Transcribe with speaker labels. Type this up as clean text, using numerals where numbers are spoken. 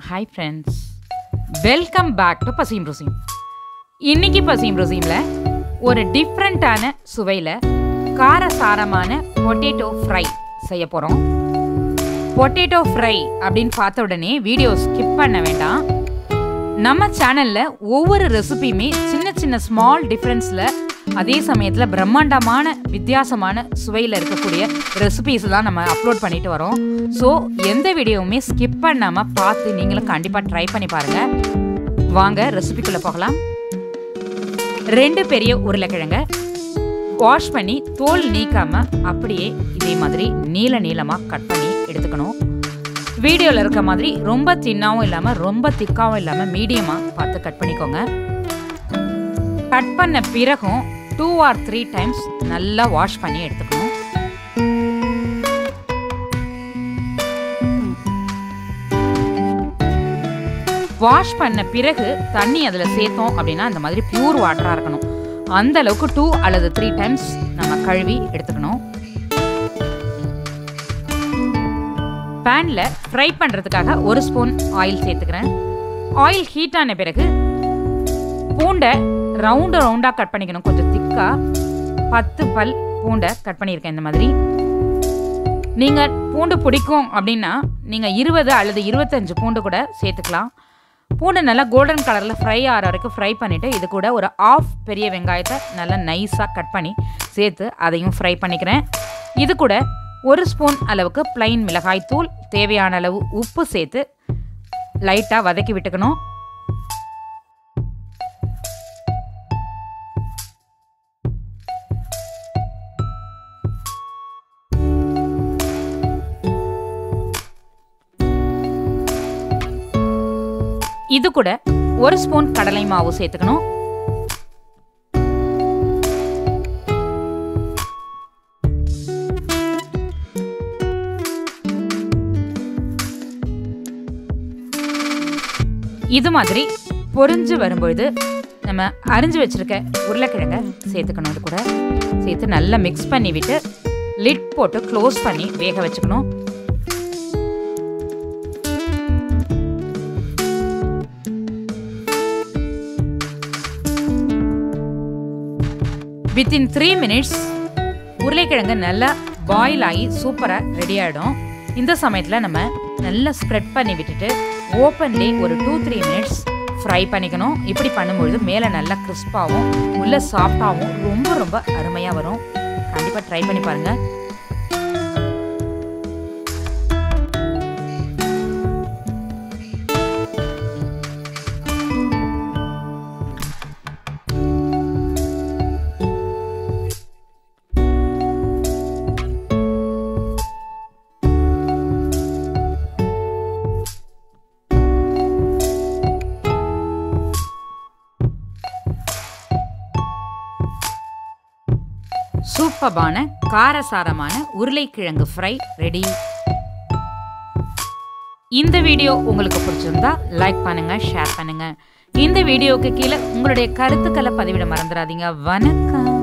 Speaker 1: Hi friends, welcome back to பசியும் ருசியும். இன்னைக்கு பசியும் ருசியும்ல ஒரு டிஃப்ரெண்டான சுவையில் காரசாரமான பொட்டேட்டோ ஃப்ரை செய்ய போகிறோம். பொட்டேட்டோ ஃப்ரை அப்படின்னு பார்த்த உடனே வீடியோ ஸ்கிப் பண்ண வேண்டாம். நம்ம சேனலில் ஒவ்வொரு ரெசிபியுமே சின்ன சின்ன ஸ்மால் டிஃப்ரென்ஸில் அதே சமயத்தில் பிரம்மாண்டமான வித்தியாசமான சுவையில் இருக்கக்கூடிய ரெசிபிஸ் தான் நம்ம அப்லோட் பண்ணிட்டு வரோம். ஸோ எந்த வீடியோவுமே ஸ்கிப் பண்ணாமல் பார்த்து நீங்களும் கண்டிப்பாக ட்ரை பண்ணி பாருங்கள். வாங்க ரெசிபிக்குள்ளே போகலாம். 2 பெரிய உருளைக்கிழங்க வாஷ் பண்ணி தோல் நீக்காமல் அப்படியே இதே மாதிரி நீளமாக கட் பண்ணி எடுத்துக்கணும். வீடியோவில் இருக்க மாதிரி ரொம்ப தின்னாகவும் இல்லாமல் ரொம்ப திக்காகவும் இல்லாமல் மீடியமாக பார்த்து கட் பண்ணிக்கோங்க. கட் பண்ண பிறகும் 2 or 3 டைம்ஸ் நல்லா வாஷ் பண்ணி எடுத்துக்கணும். வாஷ் பண்ண பிறகு தண்ணி அதில் சேர்த்தோம் அப்படின்னா அந்த மாதிரி பியூர் வாட்டராக இருக்கணும். அந்த அளவுக்கு 2 அல்லது 3 டைம்ஸ் நம்ம கழுவி எடுத்துக்கணும். பேனில் ஃப்ரை பண்ணுறதுக்காக 1 ஸ்பூன் ஆயில் சேர்த்துக்கிறேன். ஆயில் ஹீட் ஆன பிறகு பூண்டை ரவுண்டாக கட் பண்ணிக்கணும். கொஞ்சம் திக்காக 10 பல் பூண்டை கட் பண்ணியிருக்கேன். இந்த மாதிரி நீங்கள் பூண்டு பிடிக்கும் அப்படின்னா நீங்கள் 20 அல்லது 25 பூண்டு கூட சேர்த்துக்கலாம். பூண்டு நல்லா கோல்டன் கலரில் ஃப்ரை ஆகிற வரைக்கும் ஃப்ரை பண்ணிவிட்டு இது கூட ஒரு 1/2 பெரிய வெங்காயத்தை நல்லா நைஸாக கட் பண்ணி சேர்த்து அதையும் ஃப்ரை பண்ணிக்கிறேன். இது கூட 1 ஸ்பூன் அளவுக்கு ப்ளைன் மிளகாய் தூள், தேவையான அளவு உப்பு சேர்த்து லைட்டாக வதக்கி விட்டுக்கணும். இது கூட 1 ஸ்பூன் கடலை மாவு சேர்த்துக்கணும். இது மாதிரி பொரிஞ்சு வரும்பொழுது நம்ம அரிஞ்சு வச்சிருக்க உருளைக்கிழங்க சேர்த்துக்கணும். இது கூட சேர்த்து நல்லா மிக்ஸ் பண்ணி விட்டு லிட் போட்டு க்ளோஸ் பண்ணி வேக வச்சுக்கணும். வித்தின் 3 மினிட்ஸ் உருளைக்கிழங்கு நல்லா பாயில் ஆகி சூப்பராக ரெடி ஆகிடும். இந்த சமயத்தில் நம்ம நல்லா ஸ்ப்ரெட் பண்ணி விட்டுட்டு ஓப்பன்லேயே ஒரு 2-3 மினிட்ஸ் ஃப்ரை பண்ணிக்கணும். இப்படி பண்ணும்பொழுது மேலே நல்லா கிறிஸ்பாகவும் உள்ள சாஃப்டாகவும் ரொம்ப அருமையாக வரும். கண்டிப்பாக ட்ரை பண்ணி பாருங்கள். சூப்பரான காரசாரமான உருளைக்கிழங்கு ஃப்ரை ரெடி. இந்த வீடியோ உங்களுக்கு பிடிச்சிருந்தா லைக் பண்ணுங்க, ஷேர் பண்ணுங்க. இந்த வீடியோவுக்கு கீழே உங்களுடைய கருத்துக்களை பதிவிட மறந்துடாதீங்க. வணக்கம்.